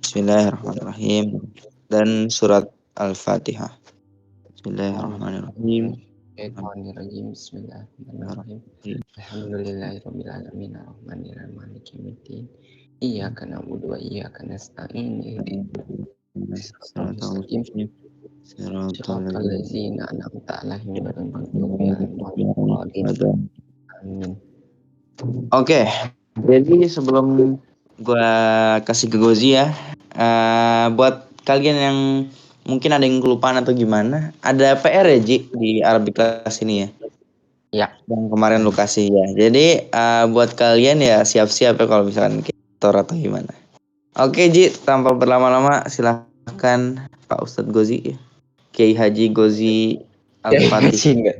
Bismillahirrahmanirrahim. Dan surat Al-Fatihah. Bismillahirrahmanirrahim. Bismillahirrahmanirrahim. Bismillahirrahmanirrahim. Alhamdulillahirabbil alamin arrahmanirrahim maliki yaumiddin. Iyyaka na'budu wa iyyaka nasta'in. Ihdinas siratal ladzina an'amta 'alaihim ghairil maghdubi 'alaihim waladdallin. Amin. Oke, jadi sebelum gua kasih ke Gozi ya, buat kalian yang mungkin ada yang kelupaan atau gimana, ada PR ya Ji di Arabic class ini ya? Ya. Yang kemarin lu kasih ya. Jadi buat kalian ya siap-siap ya kalau misalkan kitor atau gimana. Oke Ji, tanpa berlama-lama silahkan Pak Ustadz Gozi ya. Kiai Haji Gozi Al-Fatih.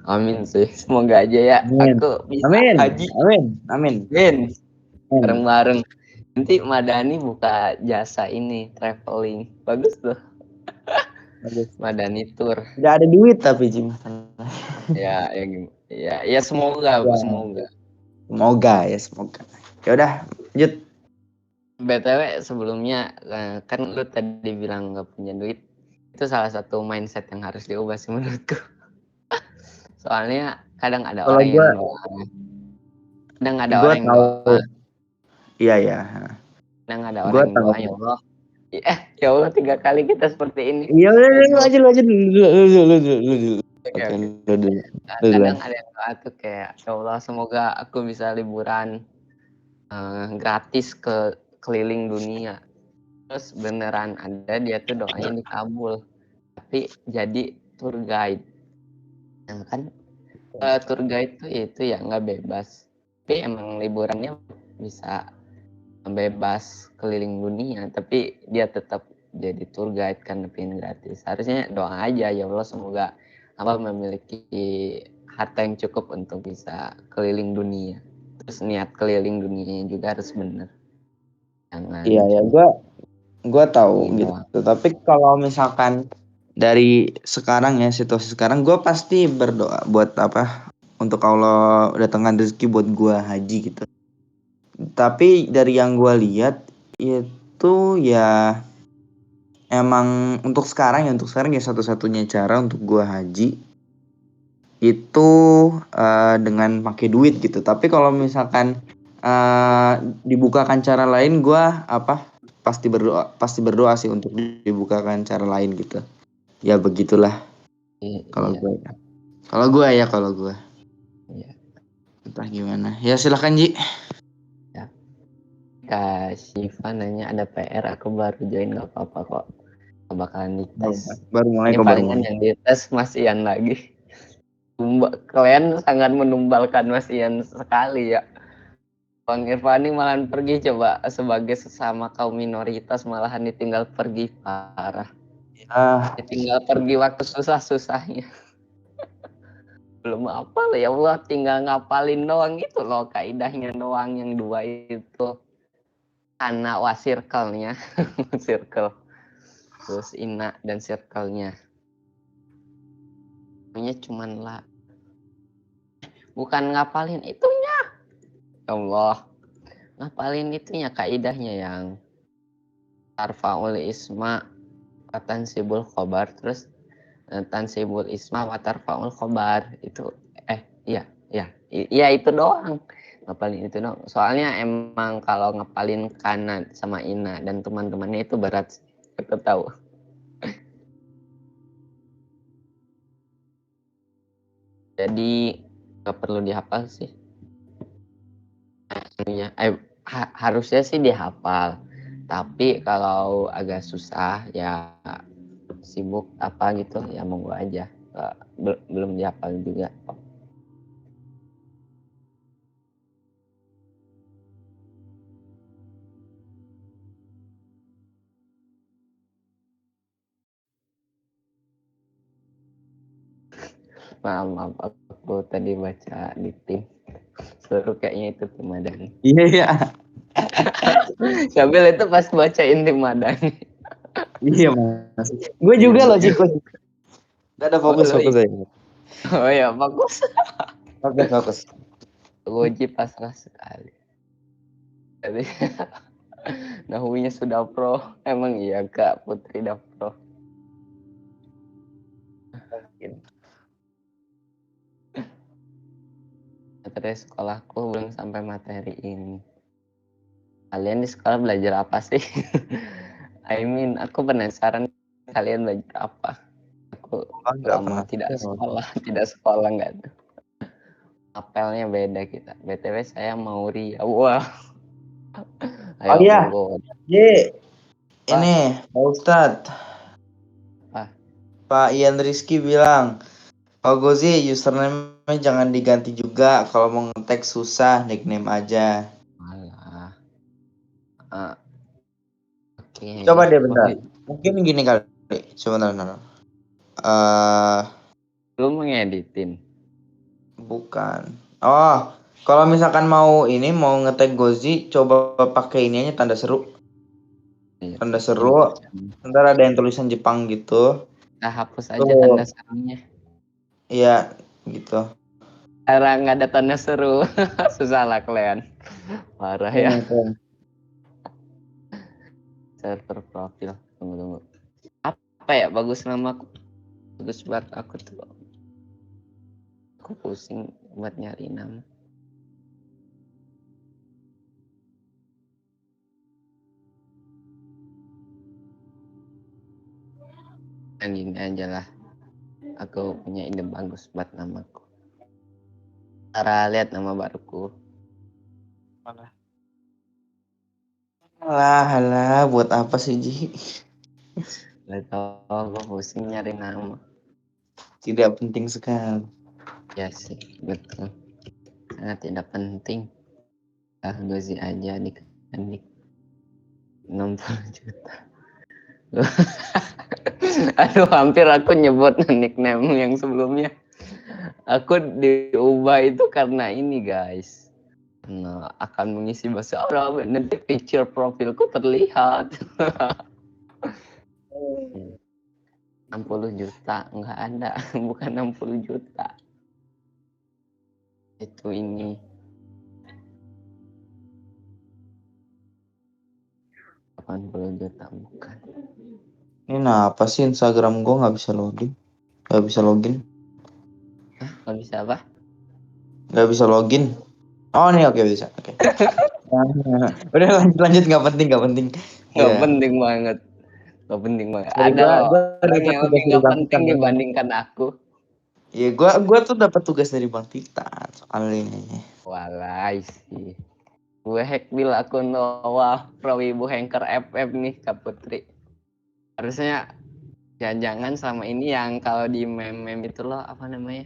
Amin sih, semoga aja ya. Amin. Aku bisa Amin. haji. Amin. Amin. Amin. Bareng-bareng. Nanti Madani buka jasa ini traveling, bagus tuh. Madani tour. Tidak ada duit tapi Ji. Ya semoga, Ya. semoga. Semoga. Ya udah, lanjut. BTW sebelumnya kan lu tadi bilang nggak punya duit, itu salah satu mindset yang harus diubah sih menurutku. Soalnya kadang ada Kalau orang gua, yang doa, kadang ada orang yang doa. Iya ya. Kadang ada orang yang doa, ya Allah. Ya Allah 3 kali kita seperti ini. Iya udah aja dulu. Kadang ada yang doa tuh kayak, ya Allah semoga aku bisa liburan gratis ke keliling dunia. Terus beneran ada dia tuh doanya dikabul, tapi jadi tour guide. Nah kan tour guide tuh itu ya nggak bebas, tapi emang liburannya bisa bebas keliling dunia, tapi dia tetap jadi tour guide kan lebih gratis. Harusnya doa aja, ya Allah semoga apa memiliki harta yang cukup untuk bisa keliling dunia. Terus niat keliling dunia juga harus bener. Jangan iya ya, gue tahu gitu. Tapi kalau misalkan dari sekarang ya, situasi sekarang, gue pasti berdoa buat apa? Untuk Allah datangkan rezeki buat gue haji gitu. Tapi dari yang gue lihat itu ya emang untuk sekarang ya satu-satunya cara untuk gue haji itu dengan pakai duit gitu. Tapi kalau misalkan dibukakan cara lain, gue pasti berdoa sih untuk dibukakan cara lain gitu. Ya begitulah. Kalau gue ya. Iya. Entah gimana. Ya silakan Ji. Ya. Kak Syifa nanya ada PR, aku baru join nggak apa-apa kok. Bakalan dites. Baru mulai Ini kok palingan yang dites Mas Ian lagi. Kalian sangat menumbalkan Mas Ian sekali ya. Bang Irfani malahan pergi coba sebagai sesama kaum minoritas malahan ditinggal pergi parah. Ditinggal pergi waktu susah-susahnya. Belum apa lah ya Allah, tinggal ngapalin doang itu loh kaidahnya doang yang 2 itu. Ana wa circle-nya. Circle. Terus ina dan circle-nya. Namanya cuman lah. Bukan ngapalin itunya. Ya Allah. Ngapalin itunya kaidahnya yang tarfaul isma watansibul khobar, terus tansibul isma watarfaul khobar itu iya itu doang. Ngapalin itu dong. Soalnya emang kalau ngapalin kana sama ina dan teman-temannya itu berat. Kita tahu. Jadi nggak perlu dihafal sih. Harusnya sih dihafal. Tapi kalau agak susah ya sibuk apa gitu ya monggo aja. Belum dihafal juga. Maaf aku tadi baca di tim seru kayaknya itu tim Madani. Iya. Sambil itu pas bacain tim Madani. Iya Mas. Gue juga loh Ciko. Gak ada fokus aja. Oh ya bagus. Fokus. Goji pasrah sekali. Jadi Nahunya sudah pro. Emang iya Kak Putri udah pro? Mungkin. Terus sekolahku belum sampai materi ini. Kalian di sekolah belajar apa sih? Aku penasaran kalian belajar apa? Aku Nggak lama pernah. tidak sekolah, tidak sekolah nggak ada. Apelnya beda kita. BTW saya mau Ria. Wah, Oh ayo iya, monggo. Pak, ini Pak Ustadz, ah, Pak Ian Rizky bilang, Pak Gozi username jangan diganti juga, kalau mau ngetek susah, nickname aja. alah. Ah, oke. Coba deh Oh, bentar, mungkin gini kali, sebentar. belum mengeditin. Bukan. Oh, kalau misalkan mau ini mau ngetek Gozi, coba pakai ini aja tanda seru. Iya, Tanda ini seru. bacaan. Ntar ada yang tulisan Jepang gitu. Kita hapus aja tanda Tuh, serunya. iya gitu. Karena nggak ada tanda seru. Susah lah kalian. Parah ya. Ini. Server profil. Tunggu. Apa ya bagus namaku? Bagus buat aku tuh. Aku pusing buat nyari nama. Yang gini aja lah. Aku punya ide bagus buat namaku. Cara lihat nama baruku. Alah, buat apa sih Ji? Gak tau, gue pusing nyari nama. Tidak penting sekali. Ya sih, betul. Sangat tidak penting. Gozi aja adik-adik. 60 juta. Aduh, hampir aku nyebut nickname yang sebelumnya. Aku diubah itu karena ini guys. Nah, akan mengisi bahasa Arab. Nanti picture profilku terlihat. 60 juta. Enggak ada. Bukan 60 juta. Itu ini. 80 juta bukan. Ini apa sih Instagram gue nggak bisa login? Nggak bisa login? Hah? Nggak bisa apa? Nggak bisa login? Oh nih oke bisa. Oke. Udah lanjut nggak penting. Nggak Iya. penting banget. Nggak penting banget. Sorry Ada gue loh gue orang dapat yang tugas lebih dari nggak Bang penting Titan. dibandingkan aku. Iya gue tuh dapat tugas dari Bang Titan soal ini. Walai sih. Gue hack bil akun Wah Pro Ibu Hacker FF nih Kak Putri. Harusnya jangan sama ini yang kalau di meme itu loh apa namanya?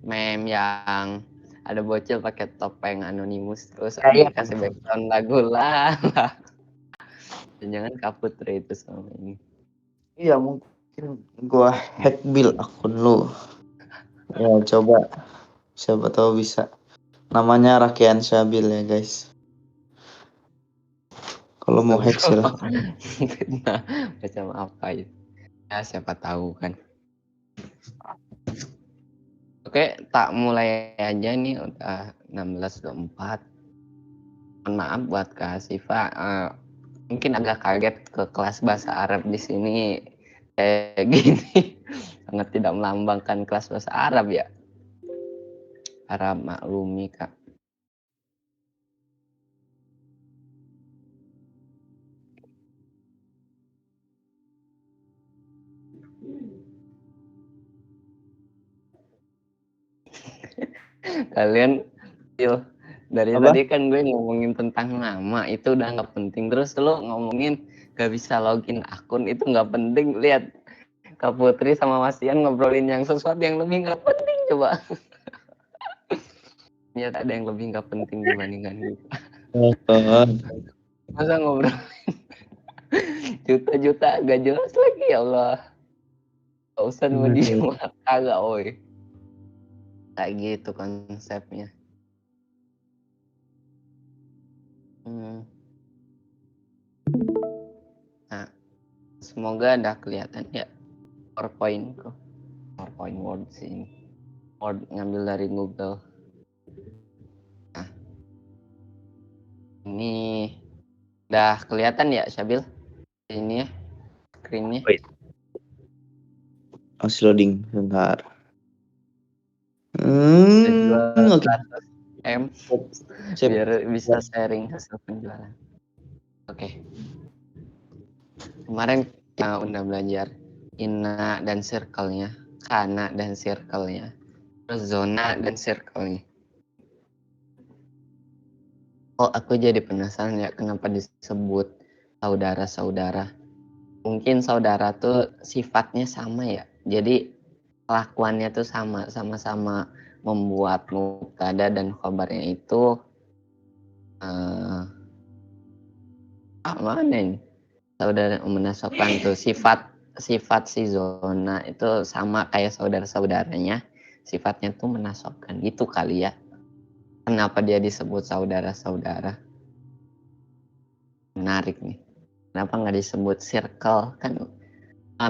Meme yang ada bocil pakai topeng anonimus terus Ya, iya. dikasih background lagu lah. Jangan Kak Putri itu sama ini. Iya mungkin gue hack bill akun lu. Ya coba siapa tahu bisa. Namanya Rakian Syabil ya guys. Kalau mau hack silahkan. Nah, macam apa itu? Ya siapa tahu kan. Oke, tak mulai aja nih udah 16.24. Mohon maaf buat Kak Siva. Mungkin agak kaget ke kelas bahasa Arab di sini kayak gini. Sangat tidak melambangkan kelas bahasa Arab ya. Arab maklumi Kak. Kalian dari Apa? tadi kan gue ngomongin tentang nama itu udah nggak penting, terus lo ngomongin gak bisa login akun itu nggak penting. Lihat Kak Putri sama Mas Ian ngobrolin yang sesuatu yang lebih nggak penting coba. Ternyata ada yang lebih nggak penting dibandingkan kita. Masa ngobrol juta-juta gak jelas lagi ya Allah. Gak usah mau dijual kagak oi. Kayak gitu konsepnya. Hmm. Nah, semoga ada kelihatan ya PowerPointku. PowerPoint Word sih. Word ngambil dari Google. Nah, ini Udah kelihatan ya Syabil? Ini ya, screen-nya. Wait. Masih loading sebentar. Jual Oke. 100M Sip. biar bisa sharing hasil penjualan. Oke. Kemarin kita udah belajar inna dan circle-nya, kana dan circle-nya, terus zona dan circle-nya. Oh, aku jadi penasaran ya kenapa disebut saudara-saudara. Mungkin saudara tuh sifatnya sama ya. Jadi kelakuannya tuh sama, sama-sama membuat mubtada dan khabarnya itu mana ini? Saudara menasabkan tuh sifat si zona itu sama kayak saudara-saudaranya. Sifatnya tuh menasabkan gitu kali ya. Kenapa dia disebut saudara-saudara? Menarik nih. Kenapa nggak disebut circle? Kan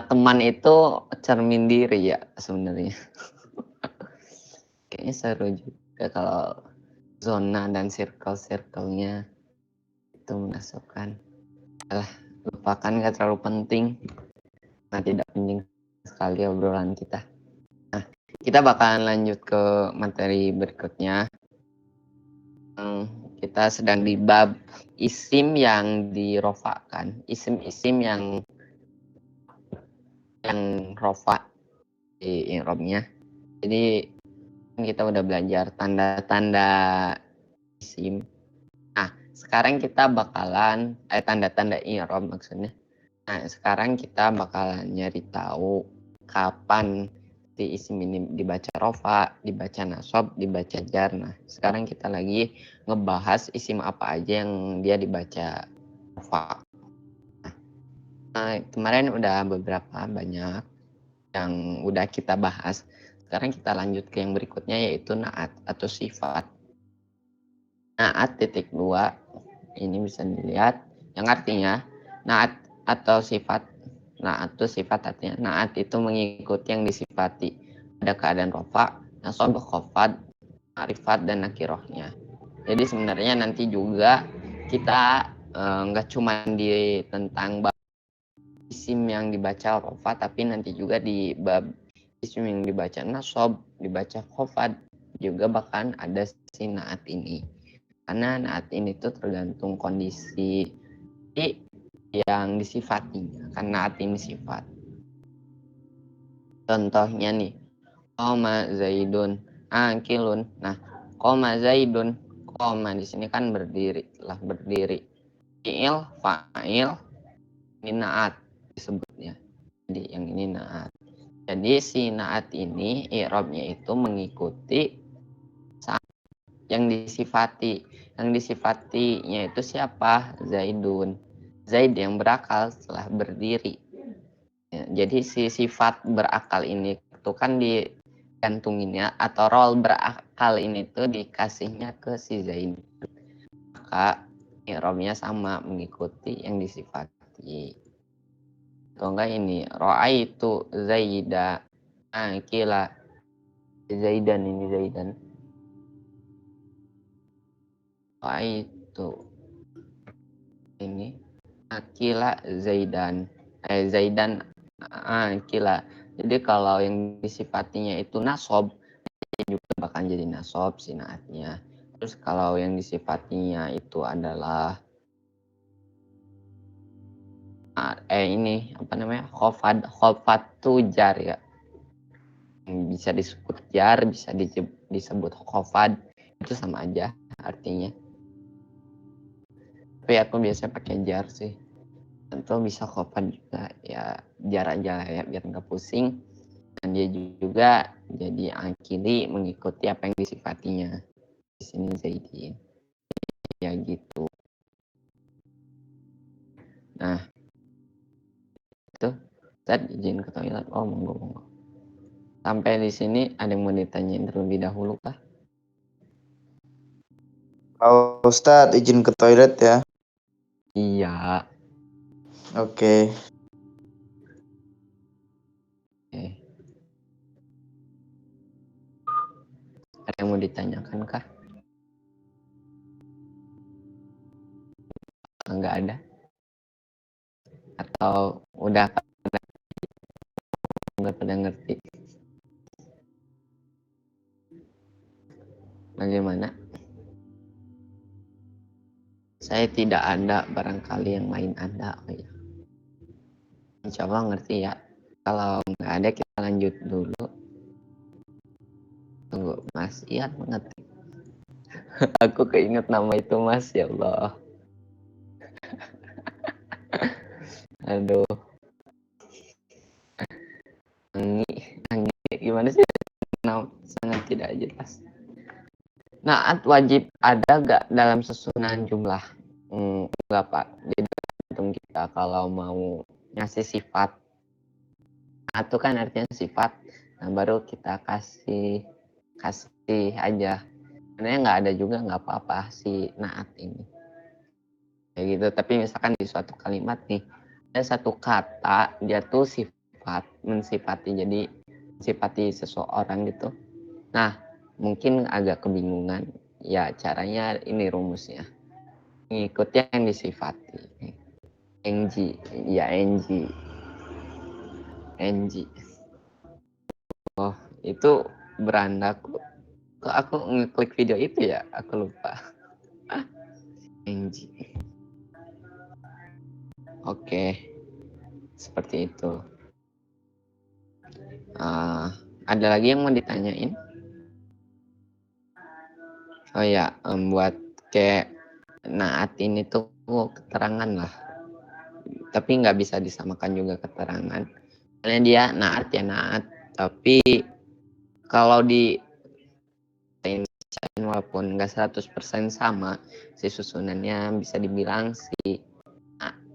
teman itu cermin diri ya sebenarnya. Kayaknya seru juga kalau zona dan circle-nya itu menasabkan. Lupakan, nggak terlalu penting. Nah, tidak penting sekali obrolan kita. Nah, kita bakalan lanjut ke materi berikutnya. Kita sedang di bab isim yang dirofakan, isim-isim yang rofa di i'rabnya. Jadi kita udah belajar tanda-tanda isim. Nah, sekarang kita bakalan tanda-tanda i'rab maksudnya. Nah, sekarang kita bakalan nyari tahu kapan si isim ini dibaca rofa, dibaca nasab, dibaca jar. Nah, sekarang kita lagi ngebahas isim apa aja yang dia dibaca rofa. Nah, kemarin udah beberapa banyak yang udah kita bahas. Sekarang kita lanjut ke yang berikutnya yaitu naat atau sifat. Naat titik dua ini bisa dilihat yang artinya naat atau sifat. Naat itu sifat artinya naat itu mengikuti yang disifati pada keadaan rofa, nasab, khofad, ma'rifat dan nakirohnya. Jadi sebenarnya nanti juga kita nggak cuma di tentang bab isim yang dibaca rofa, tapi nanti juga di bab isim yang dibaca nasab, dibaca khofad juga bahkan ada si naat ini. Karena naat ini tuh tergantung kondisi yang disifatinya, karena naat ini sifat. Contohnya nih, koma zaidun akilun. Nah, koma zaidun, koma di sini kan berdiri, lah berdiri. Fi'il, fa'il, ini naat disebutnya. Jadi yang ini naat. Jadi si naat ini i'rabnya itu mengikuti yang disifati. Yang disifatinya itu siapa? Zaidun. Zaid yang berakal setelah berdiri. Ya, jadi si sifat berakal ini itu kan digantunginnya atau role berakal ini tuh dikasihnya ke si Zaid. Maka i'rabnya sama mengikuti yang disifati. Atau enggak ini ra'aitu Zaida akila. Zaidan ini Zaidan. Ra'aitu ini akila Zaidan. Zaidan akila. Jadi kalau yang disifatinya itu nasob juga bakal jadi nasob si naatnya. Terus kalau yang disifatinya itu adalah ini apa namanya khofad tujar ya, bisa disebut jar, bisa disebut khofad, itu sama aja artinya. Tapi aku biasanya pakai jar sih. Tentu bisa khofad juga ya, jar aja ya biar nggak pusing. Dan dia juga jadi akili mengikuti apa yang disifatinya. Di sini Zaidi ya gitu. Nah, itu Ustaz izin ke toilet. Oh, monggo. Sampai di sini ada yang mau ditanyain terlebih dahulu kah? Kalau Ustadz izin ke toilet ya. Iya. Oke. Ada yang mau ditanyakan kah? nggak ada, atau udah nggak pada ngerti bagaimana? Saya tidak ada, barangkali yang lain ada. Oh ya. Insya Allah ngerti ya. Kalau nggak ada kita lanjut dulu. Tunggu, Mas Ian mengerti. Aku keinget nama itu, Mas, ya Allah. Aduh, Anggi, gimana sih? Sangat tidak jelas. Naat wajib ada gak dalam susunan jumlah? Enggak, Pak. Jadi tergantung kita kalau mau ngasih sifat. Naat itu kan artinya sifat. Nah, baru kita kasih aja. Sebenarnya nggak ada juga, nggak apa-apa si naat ini. Kayak gitu. Tapi misalkan di suatu kalimat nih, ada satu kata, dia tuh sifat, mensifati. Jadi mensifati seseorang gitu. Nah, mungkin agak kebingungan. Ya, caranya ini rumusnya. Ngikut yang disifati. NG. Ya, NG. NG. Oh, itu berandaku. Kok aku ngeklik video itu ya? Aku lupa. NG. Oke. Seperti itu. Ada lagi yang mau ditanyain? Oh ya, buat kayak naat ini tuh keterangan lah. Tapi nggak bisa disamakan juga keterangan. Karena dia naat ya naat. Tapi kalau di walaupun nggak 100% sama, si susunannya bisa dibilang si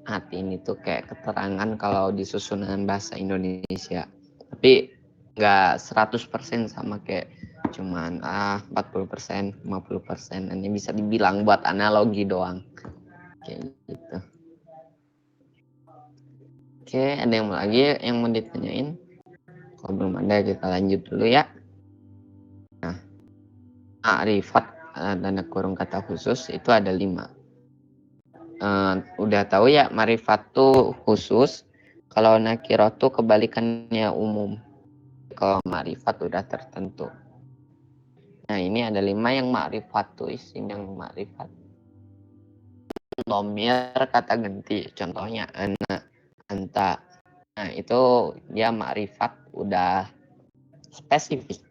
naat ini tuh kayak keterangan kalau di susunan bahasa Indonesia. Tapi nggak 100% sama, kayak cuman 40%, 50%. Ini bisa dibilang buat analogi doang. Kayak gitu. Oke, ada yang lagi yang mau ditanyain? Kalau belum ada, kita lanjut dulu ya. Nah, ma'rifat tanda kurung kata khusus itu ada 5. Udah tahu ya, ma'rifat tuh khusus. Kalau nakirah tuh kebalikannya umum. Kalau ma'rifat udah tertentu. Nah, ini ada 5 yang ma'rifat tuh, isim yang ma'rifat. Dhamir kata ganti, contohnya ana, anta. Nah, itu dia ma'rifat udah spesifik.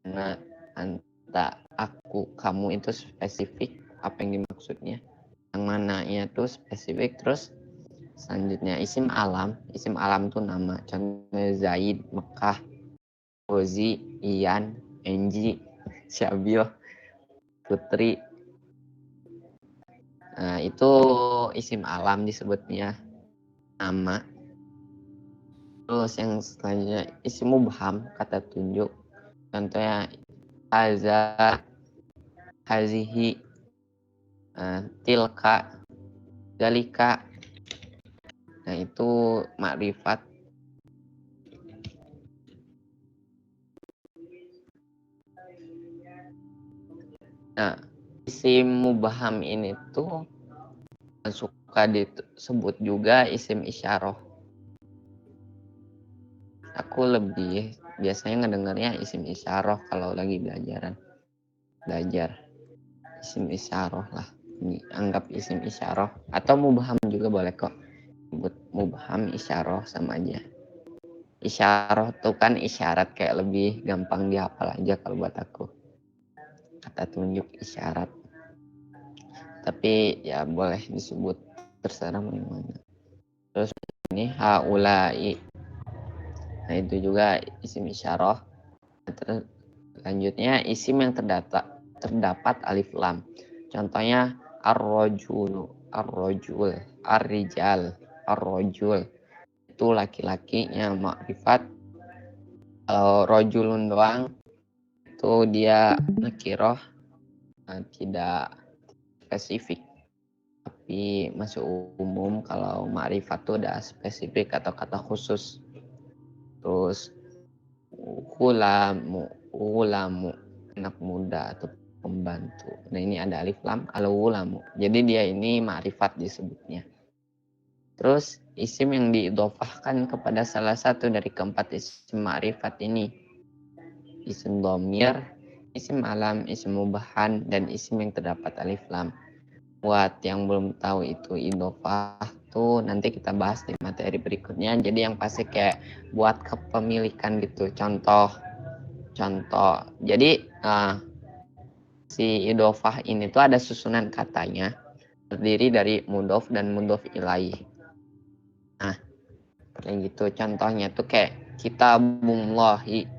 Ana, anta, aku, kamu itu spesifik apa yang dimaksudnya. Yang mana itu spesifik. Terus selanjutnya isim alam tuh nama, contohnya Zaid, Mekah, Ozi, Ian, Enji, Syabil, Putri. Nah, itu isim alam disebutnya nama. Terus yang selanjutnya isim mubham, kata tunjuk, contohnya haza, hazihi, tilka, dalika. Nah, itu makrifat. Nah, isim mubham ini tuh suka disebut juga isim isyarah. Aku lebih biasanya ngedengarnya isim isyarah kalau lagi belajar isim isyarah lah. Ini anggap isim isyarah, atau mubham juga boleh kok. Sebut mubham, isyarah sama aja. Isyarah tuh kan isyarat, kayak lebih gampang dihafal aja kalau buat aku. Kata tunjuk, isyarat. Tapi ya boleh disebut terserah mana. Terus ini haulai. Nah, itu juga isim isyarah. Terus selanjutnya isim yang terdapat alif lam. Contohnya ar-rajul, ar-rijal, ar-rajul. Itu laki-lakinya makrifat. Kalau rajulun doang itu dia nakirah, tidak spesifik. Tapi masuk umum. Kalau makrifat itu udah spesifik atau kata khusus. Terus ulamu, anak muda atau pembantu. Nah ini ada alif lam al-ghulamu. Jadi dia ini ma'rifat disebutnya. Terus isim yang diidhofahkan kepada salah satu dari keempat isim ma'rifat ini. Isim dhamir, isim alam, isim mubahan, dan isim yang terdapat alif lam. Buat yang belum tahu itu idhofah tuh nanti kita bahas di materi berikutnya. Jadi yang pasti kayak buat kepemilikan gitu. Contoh. Jadi si idhofah ini tuh ada susunan katanya terdiri dari mudhof dan mudhof ilaih. Nah, kayak gitu. Contohnya tuh kayak kitabullahi.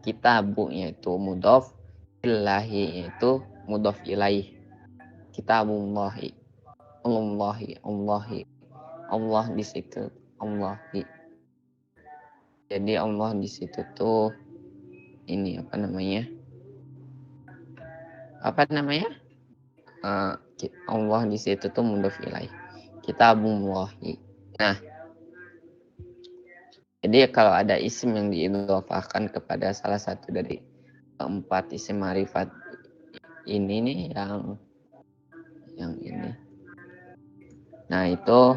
Kitabunya itu mudhof, ilahi itu mudhof ilaih. Kitabullahi. Allahi. Allah di situ. Allahi. Jadi Allah di situ tuh ini apa namanya? Allah di situ tuh mudhof ilaih. Kitabullahi. Nah, jadi kalau ada isim yang diidhofahkan kepada salah satu dari keempat isim ma'rifat ini nih yang ini. Nah, itu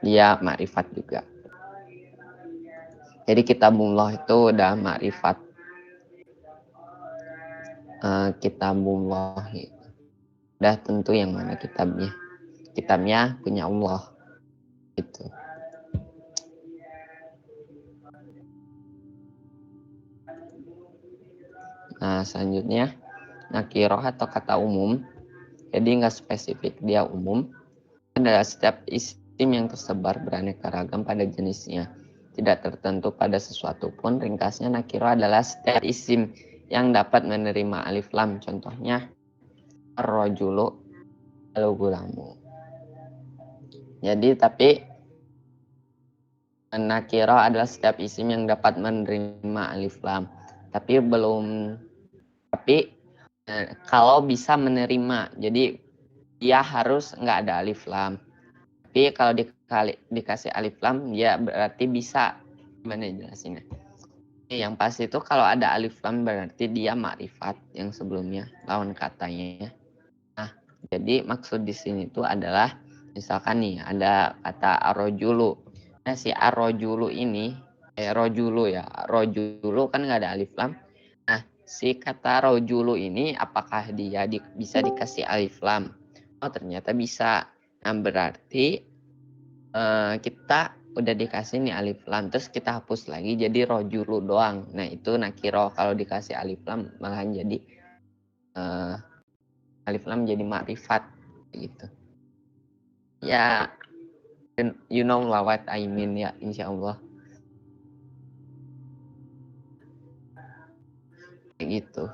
dia ma'rifat juga. Jadi kitabullah itu udah ma'rifat. Kitabullah udah tentu yang mana kitabnya. Kitabnya punya Allah. Gitu. Nah, selanjutnya nakiroh atau kata umum. Jadi nggak spesifik, dia umum. Adalah setiap isim yang tersebar beraneka ragam pada jenisnya. Tidak tertentu pada sesuatu pun. Ringkasnya nakiroh adalah setiap isim yang dapat menerima alif lam. Contohnya ar-rajulu al-ghulamu. Jadi tapi nakiroh adalah setiap isim yang dapat menerima alif lam. Tapi kalau bisa menerima, jadi dia harus nggak ada alif lam. Tapi kalau dikasih alif lam, dia berarti bisa. Gimana jelasinnya? Yang pasti itu kalau ada alif lam berarti dia ma'rifat yang sebelumnya, lawan katanya. Nah, jadi maksud di sini itu adalah misalkan nih ada kata arrojulu. Nah, si arrojulu ini, rojulu kan nggak ada alif lam. Nah, si kata rojulu ini apakah dia bisa dikasih alif lam? Oh, ternyata bisa. Nah, berarti kita udah dikasih nih alif lam, terus kita hapus lagi jadi rojulu doang. Nah, itu nakiro. Kalau dikasih alif lam malahan jadi alif lam jadi ma'rifat gitu. Ya, you know what I mean ya, insya Allah. Kayak gitu.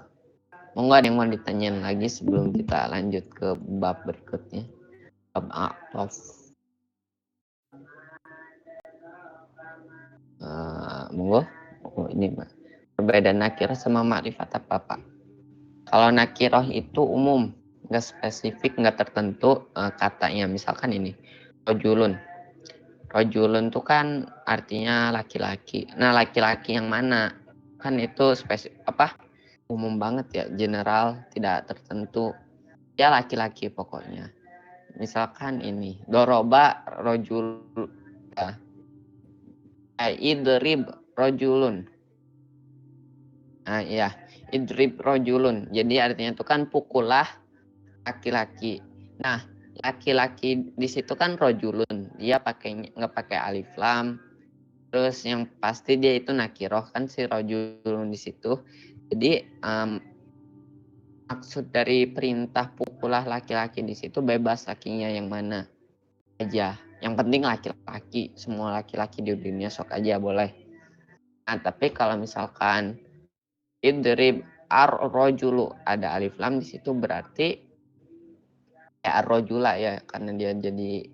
Monggo ada yang mau ditanyain lagi sebelum kita lanjut ke bab berikutnya. Bab a'tof. Monggo. Oh, ini perbedaan nakirah sama ma'rifat apa Pak? Kalau nakirah itu umum, nggak spesifik, nggak tertentu katanya. Misalkan ini, rojulun. Rojulun itu kan artinya laki-laki. Nah, laki-laki yang mana? Kan itu umum banget ya, general, tidak tertentu. Ya laki-laki pokoknya. Misalkan ini, doroba rojul. Idrib rojulun. Nah, iya, idrib rojulun. Jadi artinya itu kan pukullah laki-laki. Nah, laki-laki di situ kan rojulun. Dia nggak pakai alif lam. Terus yang pasti dia itu nakiroh kan si rojulun di situ. Jadi maksud dari perintah pukullah laki-laki di situ bebas lakinya yang mana aja. Yang penting laki-laki, semua laki-laki di dunia sok aja boleh. Nah, tapi kalau misalkan idrib ar-rojulu ada alif lam di situ berarti ya ar-rojula ya, karena dia jadi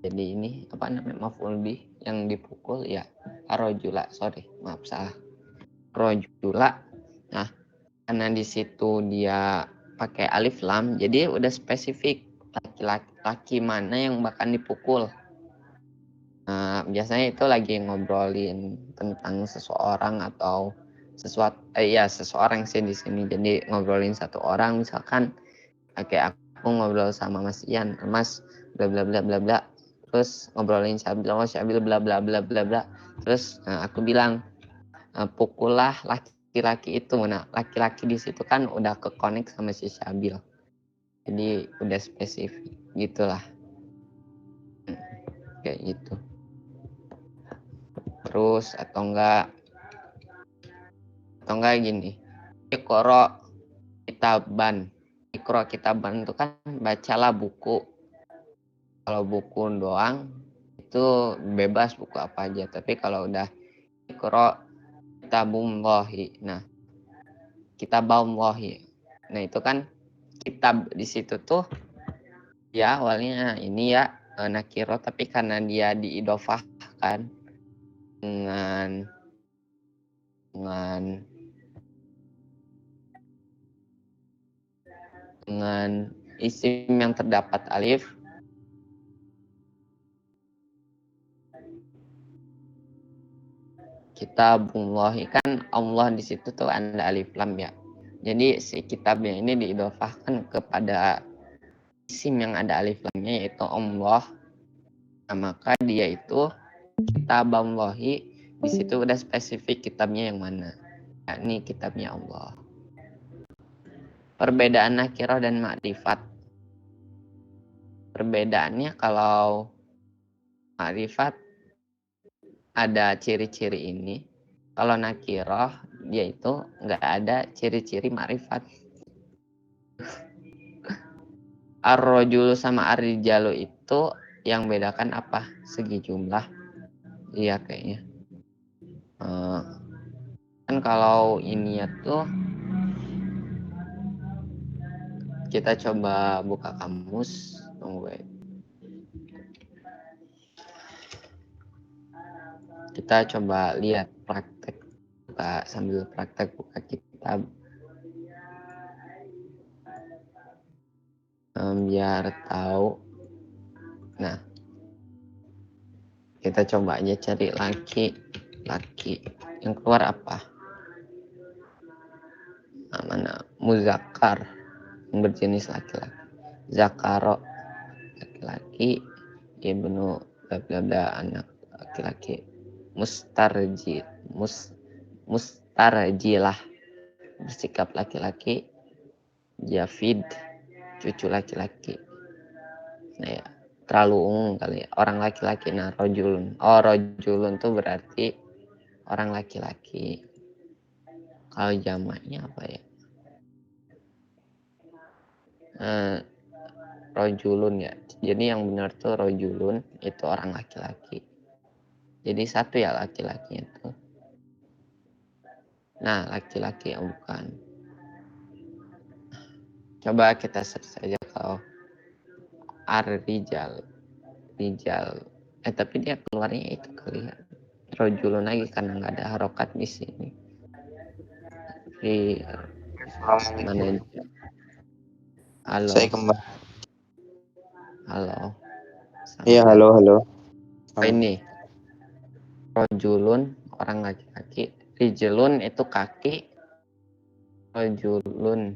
ini apa namanya maf'ul bih yang dipukul ya ar-rojula, maaf salah. Rojula. Nah, karena di situ dia pakai alif lam, jadi udah spesifik laki-laki mana yang bakal dipukul. Nah, biasanya itu lagi ngobrolin tentang seseorang atau seseorang sih di sini. Jadi ngobrolin satu orang, misalkan kayak aku ngobrol sama Mas Ian, Mas bla bla bla bla bla, terus ngobrolin Syabil, oh Syabil bla bla bla bla bla, terus aku bilang pukullah laki-laki itu. Nah, laki-laki di situ kan udah ke connect sama si Syabil, jadi udah spesifik gitulah. Kayak gitu. Terus atau enggak gini, Ikro kitaban itu kan bacalah buku. Kalau buku doang itu bebas buku apa aja, tapi kalau udah Ikro kitabullahi, nah kitaballahi, nah itu kan kitab di situ tuh ya awalnya ini ya nakiro, tapi karena dia diidofahkan dengan isim yang terdapat alif, kitabullahi kan Allah di situ tuh ada alif lam ya. Jadi si kitabnya ini diidofahkan kepada isim yang ada alif lamnya, yaitu Allah. Nah, maka dia itu kitaballahi, di situ udah spesifik kitabnya yang mana, yakni kitabnya Allah. Perbedaan nakirah dan ma'rifat. Perbedaannya kalau ma'rifat ada ciri-ciri ini, kalau nakirah dia itu nggak ada ciri-ciri ma'rifat. Ar-rajulu sama ar-rijalu itu yang bedakan apa? Segi jumlah. Iya kayaknya. Kan kalau ini ya tuh kita coba buka kamus. Tunggu ya. Kita coba lihat praktek. Kita sambil praktek buka kitab. Biar tahu. Nah, kita coba aja cari laki. Yang keluar apa? Nah, mana? Muzakkar, yang berjenis laki-laki. Zakaro, laki-laki. Ibnu bla bla bla, anak laki-laki. Mustarjilah, bersikap laki-laki. Jafid, cucu laki-laki. Nah ya, terlalu umum kali ya. Orang laki-laki. Nah, rojulun tuh berarti orang laki-laki. Kalau jamaknya apa ya? Rojulun ya. Jadi yang benar tuh rojulun itu orang laki-laki. Jadi satu ya laki-lakinya tuh. Nah, laki-laki yang bukan. Coba kita search saja kalau ar-rijal. Tapi dia keluarnya itu kali ya. Rojulun lagi karena nggak ada harokat di sini. Mana? Halo. Saya kembali. Halo. Iya, halo. Ini rojulun orang laki-laki, rijlun itu kaki, rojulun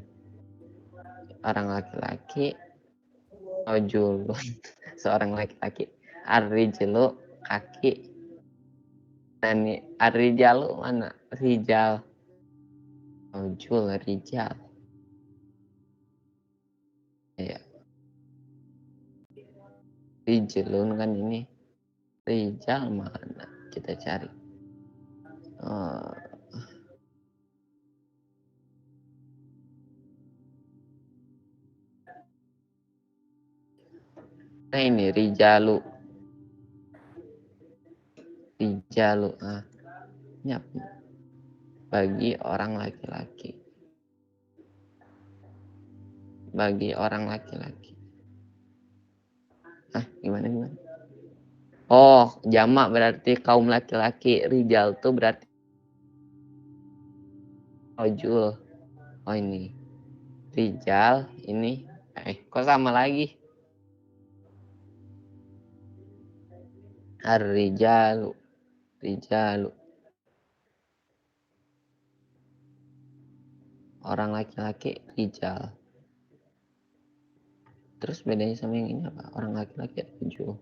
orang laki-laki, rojulun seorang laki-laki, ar-rijlu kaki. Nah nih ar-rijalu mana? Rijal, rojul, rijal. Ya, rijlun kan ini. Rijal mana? Kita cari. Nah ini rijalu. Ini apa? Bagi orang laki-laki. Gimana? Oh, jamak berarti kaum laki-laki. Rijal tuh berarti rojul. Oh ini rijal, ini kok sama lagi? Ar-rijalu. orang laki-laki rijal. Terus bedanya sama yang ini apa? Orang laki-laki rajul.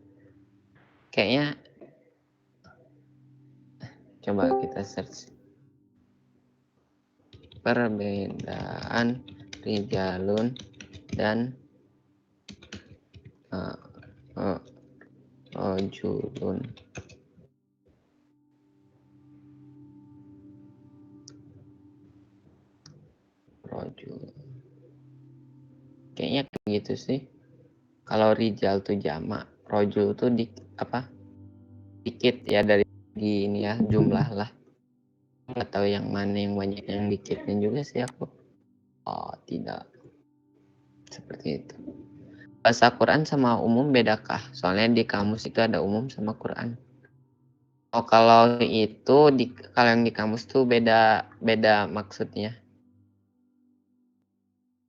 Kayaknya coba kita search. Perbedaan rijalun dan rajulun. Rajul. Kayaknya kayak gitu sih. Kalau rijal tuh jamak, rajul tuh dikit ya dari ini ya jumlah lah. Nggak tahu yang mana yang banyak yang dikitnya juga sih aku. Oh tidak, seperti itu. Bahasa Quran sama umum bedakah? Soalnya di kamus itu ada umum sama Quran. Oh kalau itu kalau yang di kamus tuh beda maksudnya.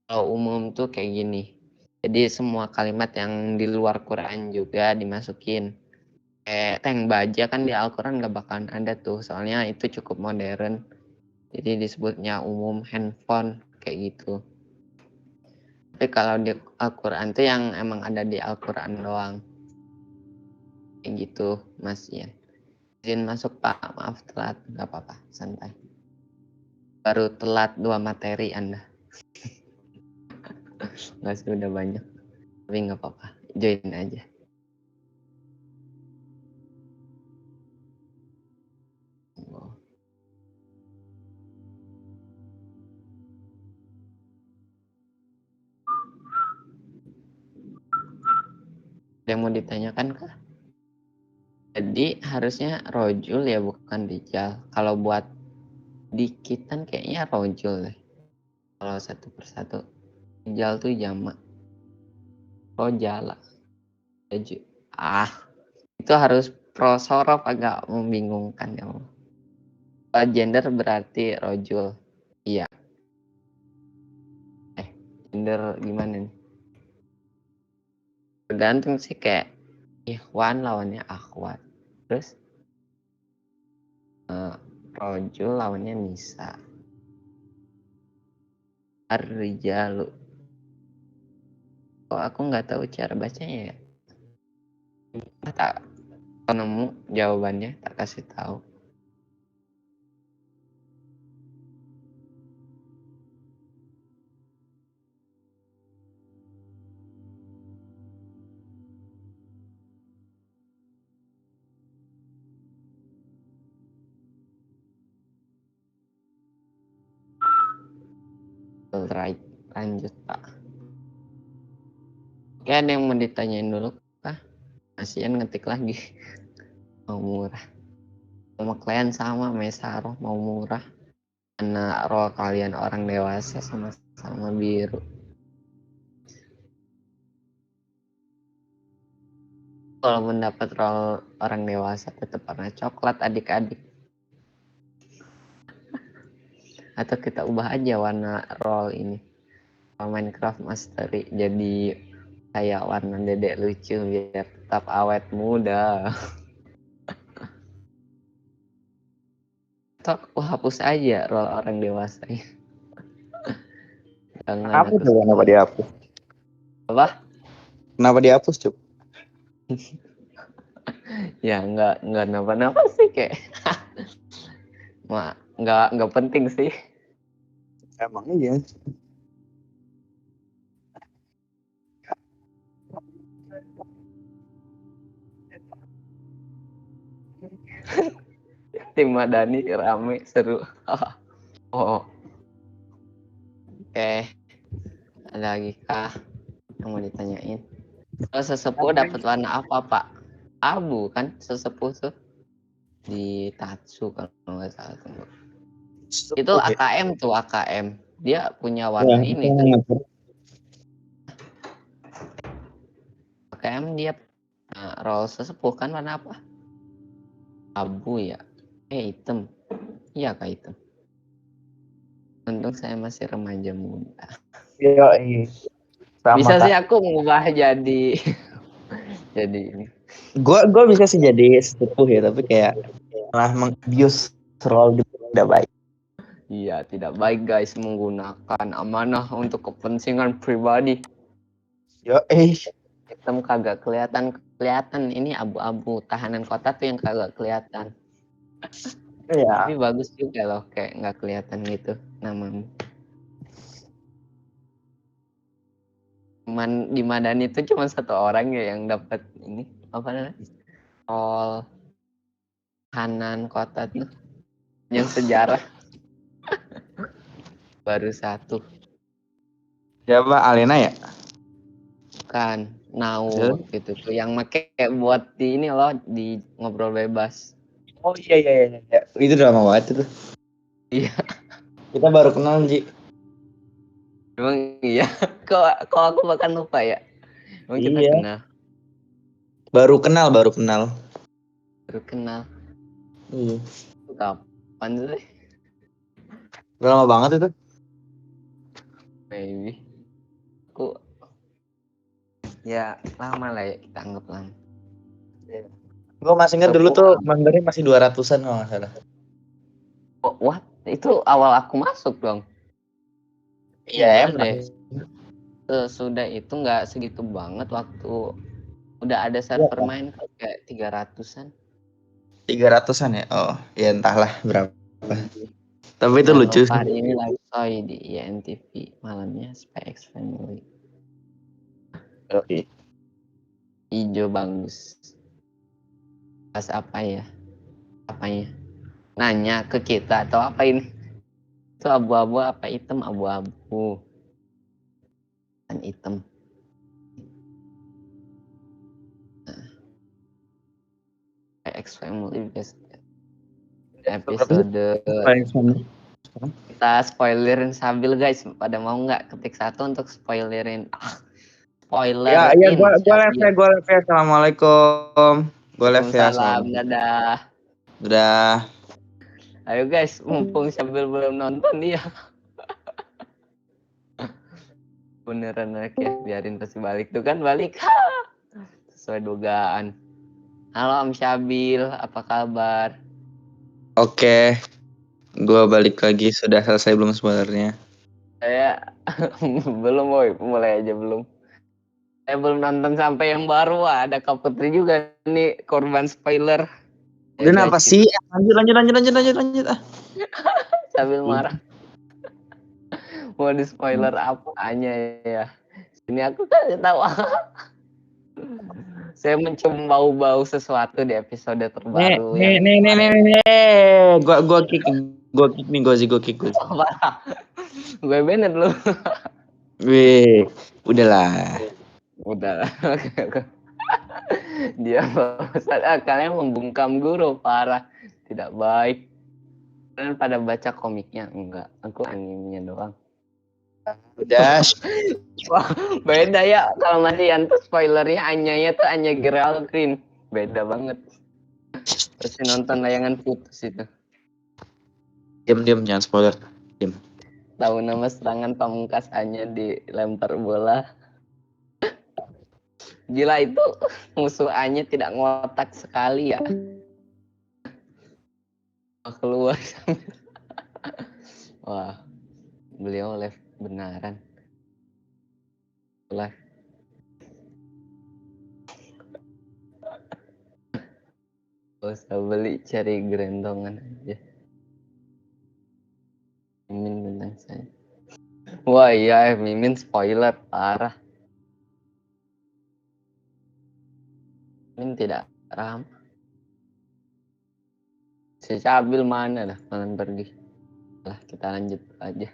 Kalau umum tuh kayak gini. Jadi semua kalimat yang di luar Quran juga dimasukin. Kayak tank baja kan di Al-Quran gak bakalan ada tuh. Soalnya itu cukup modern. Jadi disebutnya umum handphone kayak gitu. Tapi kalau di Al-Quran tuh yang emang ada di Al-Quran doang. Kayak gitu Mas Ian. Izin masuk Pak, maaf telat. Gak apa-apa, santai. Baru telat 2 materi Anda. Gak sih udah banyak. Tapi gak apa-apa, join aja. Ada yang mau ditanyakan kah? Jadi harusnya rojul ya bukan rijal. Kalau buat dikitan kayaknya rojul deh. Kalau satu persatu. Rijal tuh jamak. Rojala. Itu harus prosorof agak membingungkan ya. Gender berarti rojul. Iya. Gender gimana nih? Tergantung sih kayak ikhwan lawannya akhwat. Terus rojul lawannya nisa. Ar-rijalu. Kok aku nggak tahu cara bacanya ya? Tak nemu jawabannya tak kasih tahu. Right, lanjut Pak. Oke, ada yang mau ditanyain dulu Pak? Masian ngetik lagi. Mau murah. Sama kalian sama Mesaroh mau murah. Karena role kalian orang dewasa sama biru. Kalau mendapat role orang dewasa tetap warna coklat adik-adik. Atau kita ubah aja warna role ini. Minecraft Mastery jadi kayak warna dedek lucu biar tetap awet muda. Atau aku hapus aja role orang dewasa. Kenapa coba kenapa dihapus? Apa? Kenapa dihapus Cuk? Ya nggak napa-napa sih kayak. Nggak penting sih. Emang iya. Tim Madani rame seru. Oh. Oke. Ada lagi kah yang mau ditanyain? Kalau sesepuh dapat warna apa Pak? Abu kan sesepuh tuh di Tatsu kalau nggak salah tuh. Itu AKM tuh AKM. Dia punya warna ini kan. AKM dia role sesepuh kan warna apa? Abu ya. Hitam. Iya kak hitam. Untung saya masih remaja muda. Iya. Bisa sih aku ngubah jadi jadi ini. Gue bisa sih jadi sesepuh ya, tapi kayak malah meng-abuse role tidak baik. Iya, tidak baik guys menggunakan amanah untuk kepentingan pribadi. Yo, Hitam kagak kelihatan. Ini abu-abu. Tahanan kota tuh yang kagak kelihatan. ya. Tapi bagus juga loh, kayak nggak kelihatan gitu namamu. Cuman di Madani itu cuma satu orang ya yang dapat ini apa namanya? All tahanan kota tuh yang sejarah baru satu. Siapa? Alena ya? Kan Nau Terus? waktu itu tuh yang make buat di ini loh di ngobrol bebas. Oh iya. Itu drama banget itu. Iya, Kita baru kenal, Ji. emang iya. Kok aku bahkan lupa ya. Emang kita Iya. kenal, Baru kenal. baru kenal. Iya. Kapan sih? Udah lama banget itu. Maybe. Aku ya lama lah ya kita anggap lama. Gue masih ingat dulu tuh membernya masih 200-an kalau nggak salah. Oh, what? Itu awal aku masuk dong. Iya, Enggak emang. deh. Sesudah itu nggak segitu banget waktu udah ada Iya server kan? main kayak 300-an. 300-an ya? Oh, ya entahlah berapa. Tapi itu Jangan lucu lupa sih. hari ini live soy di INTV malamnya SPX Family. Oke. Hijau bagus. Pas apa ya? Apanya? Nanya ke kita atau apa ini? Itu abu-abu apa hitam? Abu-abu. Dan hitam. SPX Family guys. Episode kita spoilerin sambil guys. Pada mau nggak ketik 1 untuk spoilerin? Ya, iya, Spoilerin. gue live ya. Assalamualaikum. Gue live ya. Waalaikumsalam, dadah. Udah. Ayo guys, mumpung sambil belum nonton dia. Beneran ya, biarin pasti balik tuh kan balik. Sesuai dugaan. Halo Om Syabil, apa kabar? Oke. Gue balik lagi. Sudah selesai belum spoilernya? Saya belum, boy. Mulai aja belum. Saya belum nonton sampai yang baru. Wah, ada Kak Putri juga nih korban spoiler. Udah apa sih? Lanjut. Sambil marah. Mau di spoiler apanya ya? Ini aku kan tahu. Saya mencium bau-bau sesuatu di episode terbaru yang Nih. Gua kick nih, gue kick. gue banned lu. Wih, udahlah. Udah. Dia kalian membungkam guru parah, tidak baik. Kalian pada baca komiknya enggak? Aku animenya doang. Udah. Wah, beda ya kalau masih tuh spoilernya Anyanya tuh Anya Geraldine. Beda banget. Pasti nonton layangan putus itu. Diam jangan spoiler. Diam. Tahu nama serangan pamungkas Anya dilempar bola. Gila itu musuh Anya tidak ngotak sekali ya. Keluar. Wah, beliau live benaran. Live. Gak usah beli, cari gerendongan aja. Mimin bintang saya. Wah iya, Mimin spoiler parah. Mimin tidak ramah. Si Cabil mana dah? Kalian pergi. Lah kita lanjut aja.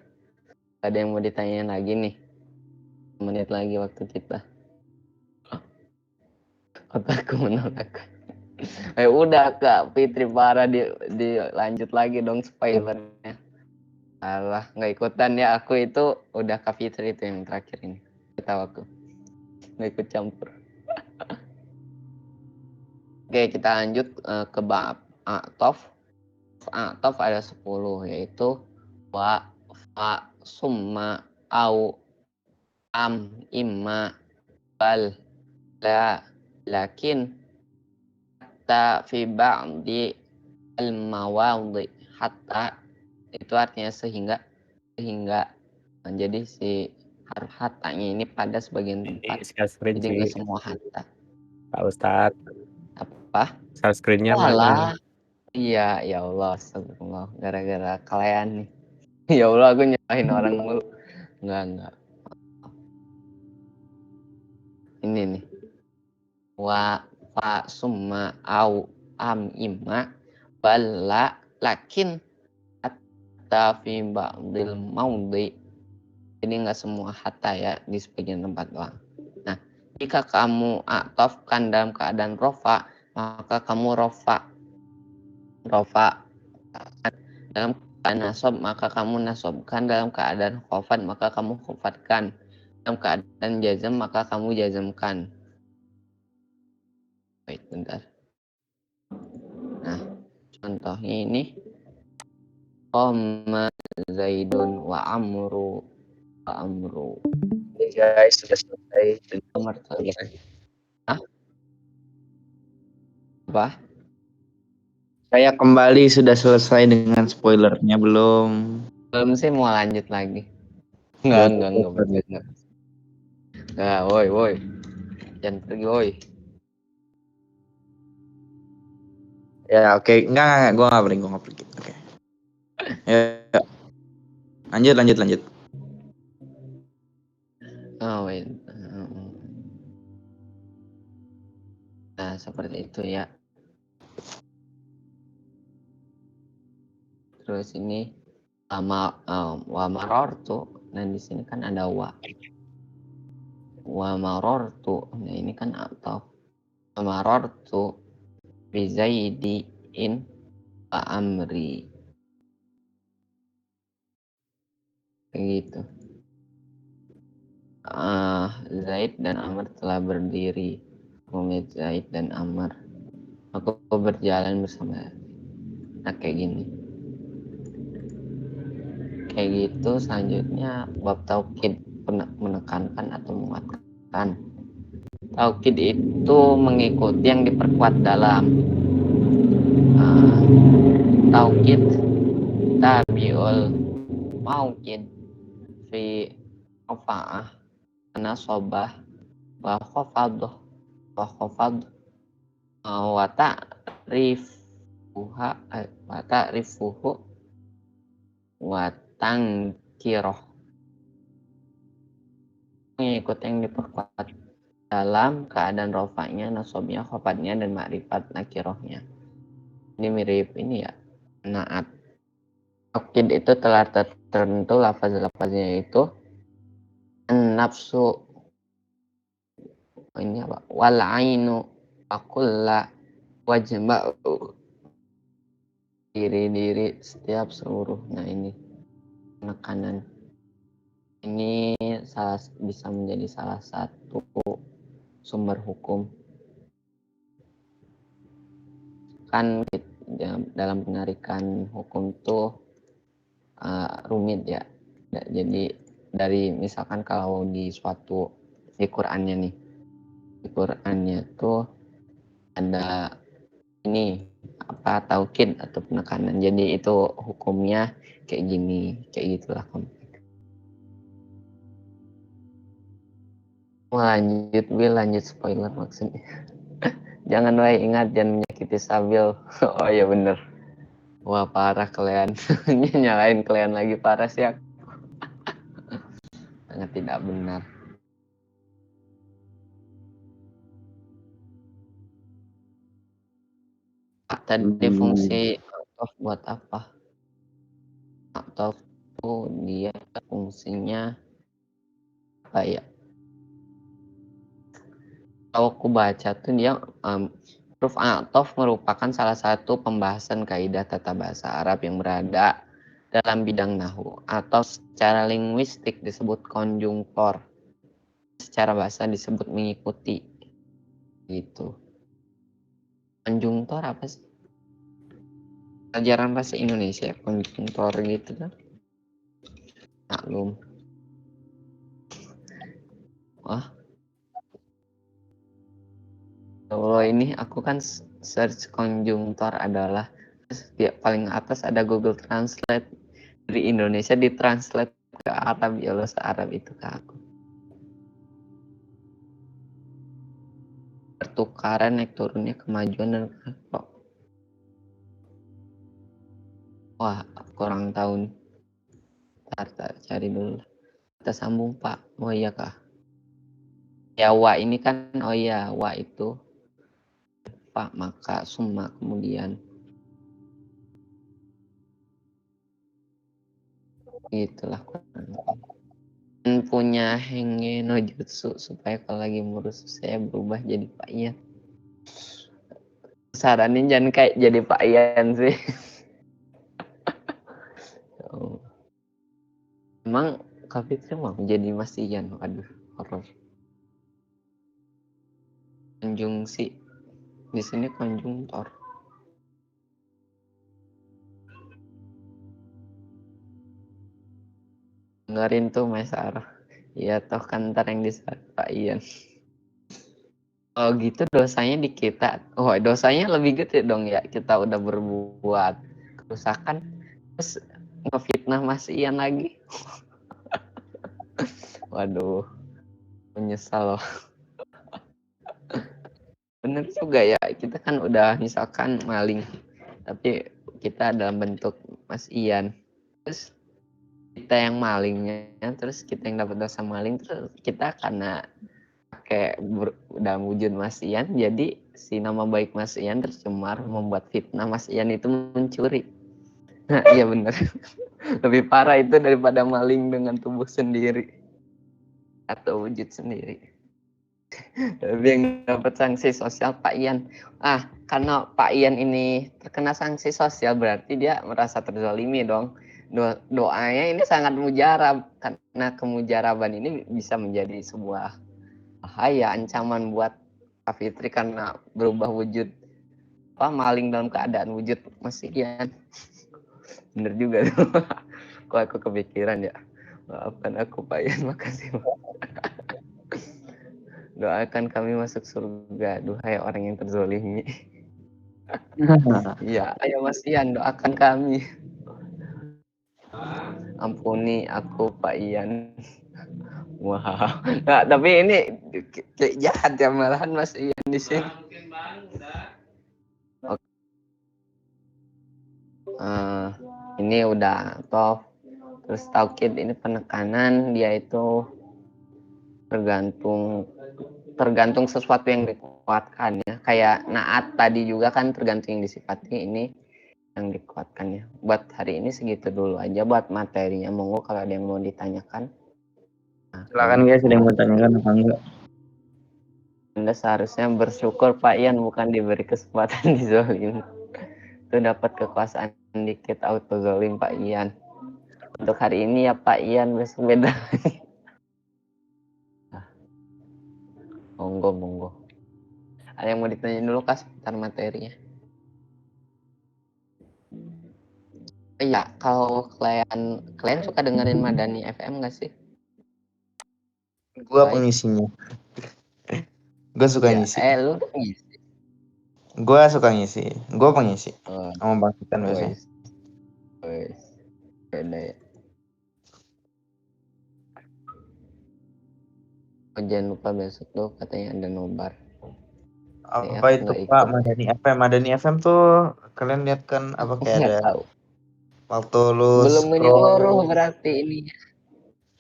Ada yang mau ditanyain lagi nih. Menit lagi waktu kita. Otakku menolak. Udah Kak Fitri parah dilanjut lagi dong spoilernya. Alah nggak ikutan ya, aku itu udah Kak Fitri itu yang terakhir ini. Tahu aku nggak ikut campur. Oke kita lanjut ke bab A'tof. A'tof ada 10 yaitu wa, fa, summa, au, am, imma, bal, la, lakin, hatta fi ba'di al-mawadhi, hatta Itu artinya sehingga jadi si hatanya ini pada sebagian tempat. Share screen Jadi sih, nggak semua hatta. Pak Ustadz. Apa? Share screen-nya mana? Walah. Iya, ya Allah, astagfirullah. Gara-gara kalian nih. Ya Allah, aku nyalahin orang mulu. Enggak. Ini nih. Wa fa summa au am imma balla lakin hatta fi ba'dil maudi. Jadi nggak semua hatta ya, di sebagian tempat doang. Nah, jika kamu atofkan dalam keadaan rofa, maka kamu rofa dalam keadaan nasob, maka kamu nasobkan. Dalam keadaan khofat, maka kamu khofatkan. Dalam keadaan jazam, maka kamu jazamkan. Wait, bentar. Nah, contohnya ini Qoma Zaidun wa Amru. Oke, guys, sudah selesai. Nomor selesai. Hah? Apa? Saya kembali, sudah selesai dengan spoilernya belum? Belum sih, mau lanjut lagi. Enggak bercanda. Enggak, woi. Jangan pergi, woi. Ya, oke. Enggak. Gue nggak pergi. Oke. Ya. Lanjut. Oh, wait. Nah, seperti itu ya. Terus ini wa marortu. Nah, di sini kan ada wa marortu. Nah, ini kan atau wa marortu bi Zaidin wa Amri. Begitu. Zaid dan Amr telah berdiri. Melihat Zaid dan Amr. Aku berjalan bersama. Nah, kayak gini. Kayak gitu. Selanjutnya bab taukid, menekankan atau menguatkan. Taukid itu mengikuti yang diperkuat dalam. Taukid tabiul maukid fi rafa'ah nasobah wa khafad wa ta'rifuhu wa tangkiroh. Mengikut yang diperkuat dalam keadaan rofaknya, nasobnya, khafadnya, dan makrifat nakirohnya. Ini mirip ini ya, naat. Taukid itu telah tertentu lafaz-lafaznya itu nafsu, ini apa, wal ainu akulla wajma'u, diri setiap seluruh. Nah, ini penekanan ini bisa menjadi salah satu sumber hukum kan. Dalam penarikan hukum tuh rumit ya. Jadi dari misalkan kalau di Qur'annya tuh ada ini apa, taukid atau penekanan. Jadi itu hukumnya kayak gini, kayak gitulah. Lanjut spoiler maksudnya. Jangan ingat, jangan menyakiti Sabil. Oh iya bener. Wah, parah kalian. Nyalain kalian lagi, parah sih aku. Sangat tidak benar. Tadi fungsi of buat apa? Atau dia fungsinya apa ya? Kalau aku baca tuh dia huruf atof merupakan salah satu pembahasan kaidah tata bahasa Arab yang berada dalam bidang nahwu, atau secara linguistik disebut konjungtor. Secara bahasa disebut mengikuti. Gitu. Konjungtor apa sih? Pelajaran bahasa Indonesia konjungtor gitu kan. Maklum. Wah. Kalau ini aku kan search konjungtor adalah paling atas ada Google Translate. dari Indonesia ditranslate ke Arab, ya Allah, se-Arab itu ke aku. Pertukaran naik turunnya kemajuan dan kok. Wah, kurang tahu nih. Ntar cari dulu. Kita sambung Pak. Oh iya kah? Ya wa ini kan, oh iya wa itu Pak, maka summa kemudian itulah punya henge no jutsu supaya kalau lagi ngurus saya berubah jadi Pak Ian. Saranin jangan kayak jadi Pak Ian sih. Oh. Emang Kak Fitri mau jadi Mas Ian? Aduh, horor. Konjungsi di sini konjungtor. Dengerin tuh Mas Sarah. Ya toh kan ntar yang disalahin Pak Ian. Oh gitu dosanya di kita. Oh dosanya lebih gede dong ya. Kita udah berbuat kerusakan terus ngefitnah Mas Ian lagi. Waduh, menyesal loh. Bener juga ya, kita kan udah misalkan maling, tapi kita dalam bentuk Mas Ian. Terus kita yang malingnya, terus kita yang dapat dosa maling, terus kita karena pakai dalam wujud Mas Ian, jadi si nama baik Mas Ian tercemar, membuat fitnah Mas Ian itu mencuri. Nah, iya bener. Lebih parah itu daripada maling dengan tubuh sendiri atau wujud sendiri. Tapi yang dapat sanksi sosial Pak Ian. Karena Pak Ian ini terkena sanksi sosial berarti dia merasa terzalimi dong. Doanya ini sangat mujarab karena kemujaraban ini bisa menjadi sebuah bahaya, ancaman buat Kak Fitri karena berubah wujud maling dalam keadaan wujud Mas Ian. Bener juga tuh. Kok aku kepikiran ya. Maafkan aku Pak Ian, makasih. Doakan kami masuk surga, duhai orang yang terzolimi. Iya, ayo Mas Ian, doakan kami. Ampuni aku Pak Ian. Wah, nah, tapi ini kayak jahat ya malahan Mas Ian di sini. Ini udah toh. Terus taukid ini penekanan, dia itu tergantung sesuatu yang dikuatkan ya. Kayak naat tadi juga kan tergantung yang disifati, ini yang dikuatkan ya. Buat hari ini segitu dulu aja buat materinya. Monggo kalau ada yang mau ditanyakan. Silakan guys, ada yang mau tanyakan apa enggak? Anda seharusnya bersyukur Pak Ian bukan diberi kesempatan dizolim. Itu dapat kekuasaan dikit auto zolim Pak Ian. Untuk hari ini ya Pak Ian, besok beda. Monggo. Ada yang mau ditanya dulu Kak seputar materinya? Iya, kalau kalian suka dengerin Madani FM nggak sih? Gua pengisinya. Gue suka ngisi. Lu ngisi. Gue suka ngisi. Gue pengisi. Sama Bang Titan biasanya. Beda ya. Jangan lupa besok tuh katanya ada nobar. Apa itu Pak Madani FM? Madani FM tuh kalian lihat kan apa kayak ada tahu. waktu lu Belum menyeluruh berarti ini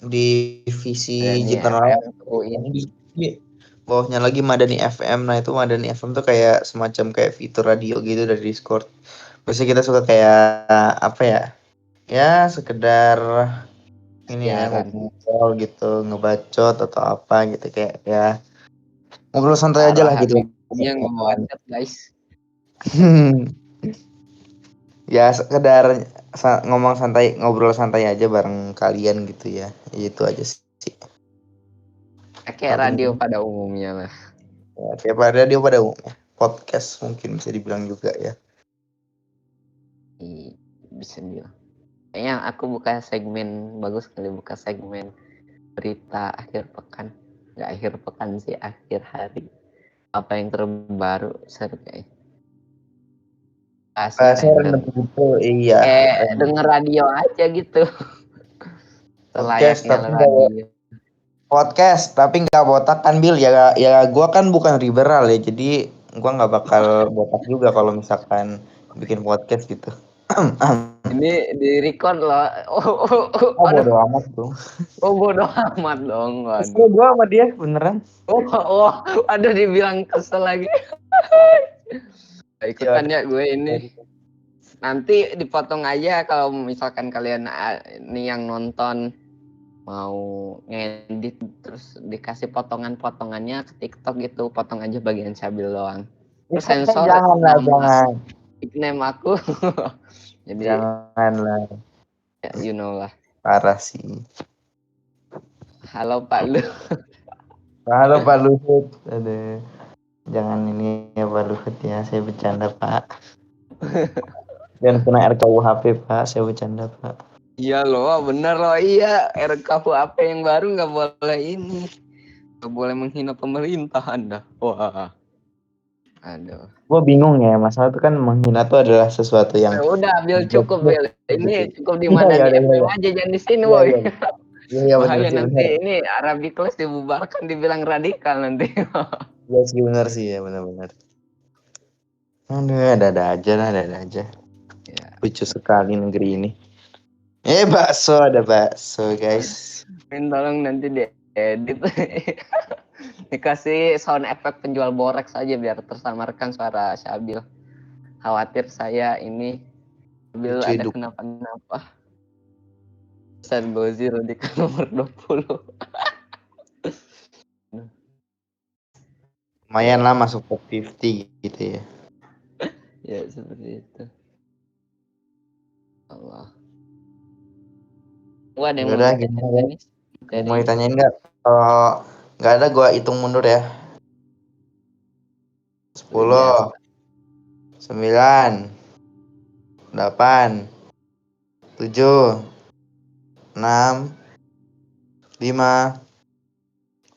di visi general ini bawahnya lagi Madani FM. Nah itu Madani FM tuh kayak semacam kayak fitur radio gitu dari Discord. Biasanya kita suka kayak apa ya? Ya sekedar ini ya ngobrol gitu, ngebacot atau apa gitu kayak ya ngobrol santai aja lah gitu. Dia ngebacot guys. Ya sekedar ngomong santai, ngobrol santai aja bareng kalian gitu ya. Itu aja sih. Kayak radio pada umumnya lah. Ya, kayak radio pada umumnya. Podcast mungkin bisa dibilang juga ya. Bisa bilang. Kayaknya aku buka segmen, bagus kali buka segmen berita akhir pekan. Nggak akhir pekan sih, akhir hari. Apa yang terbaru seru kayaknya. Bahasanya random gitu, iya. Kayak Random. denger radio aja gitu. Podcast Selayaknya tapi radio. podcast tapi nggak botak kan Bil, ya gua kan bukan liberal ya, jadi gua nggak bakal botak juga kalau misalkan bikin podcast gitu. Ini di record loh. Aduh. Bodo amat tuh. Bodo amat dong. Kesel gua sama dia beneran. Aduh dibilang kesel lagi. Ikutan ya gue ini. Nanti dipotong aja kalau misalkan kalian ini yang nonton mau ngedit terus dikasih potongan-potongannya ke TikTok gitu, potong aja bagian Syabil doang. Terus sensor jangan. Nickname aku. Jadi Janganlah. ya, you know lah. Parah sih. Halo Pak Lu. Halo Pak Luhut. Aduh. Jangan ini ya Pak Luhut ya, saya bercanda Pak. Dan kena RKUHP Pak, saya bercanda Pak. Iya loh, bener loh, iya. RKUHP yang baru nggak boleh ini. Nggak boleh menghina pemerintah Anda. Wah. Aduh. Gue bingung ya, masalah itu kan menghina tuh adalah sesuatu yang Udah, Bil, cukup, Bil. Ini cukup di Iya, mana iya, di iya, FM iya. aja, jangan di sini, Iya, woi. iya. Iya benar Bahaya sih, nanti benar. ini Arabic Class dibubarkan, dibilang radikal nanti. Iya sih benar sih ya, benar-benar. Aduh, ada-ada aja lah, ada-ada aja. Ya. Lucu sekali negeri ini. Bakso, ada bakso guys. Tolong nanti diedit. Dikasih sound effect penjual boreks aja biar tersamarkan suara Syabil. Khawatir saya ini Syabil Lucu ada hidup. kenapa-napa. San Gozir di nomor 20. Lumayan lah masuk top 50 gitu ya. Ya seperti itu. Allah. Gua ada yang Udah, mau gimana ya? nih. Mau ditanyain nggak? Kalau nggak ada, gua hitung mundur ya. 10, 9, 8, 7, 6, 5,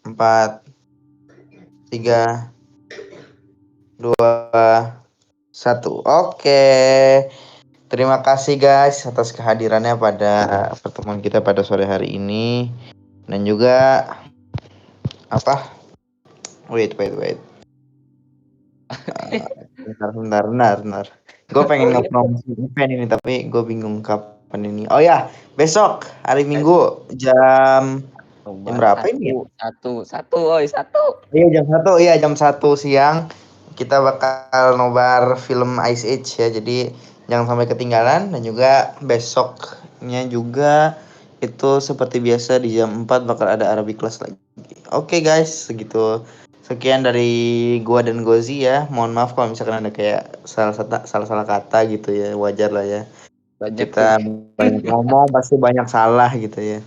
4, 3, 2, 1. Oke. Terima kasih guys atas kehadirannya pada pertemuan kita pada sore hari ini. Dan juga apa? Wait. Bentar. Gue pengen nge-promosi event ini tapi gue bingung kapan ini. Oh ya, besok hari Minggu jam berapa ini ya? Satu. Iya jam 1 siang kita bakal nobar film Ice Age ya. Jadi jangan sampai ketinggalan, dan juga besoknya juga itu seperti biasa di jam 4 bakal ada Arabic Class lagi. Oke guys, segitu. Sekian dari gua dan Gozi ya. Mohon maaf kalau misalkan ada kayak salah kata gitu ya. Wajar lah ya. Banyak Kita sih. banyak ngomong pasti banyak salah gitu ya.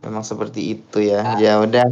Memang seperti itu ya. Ya udah.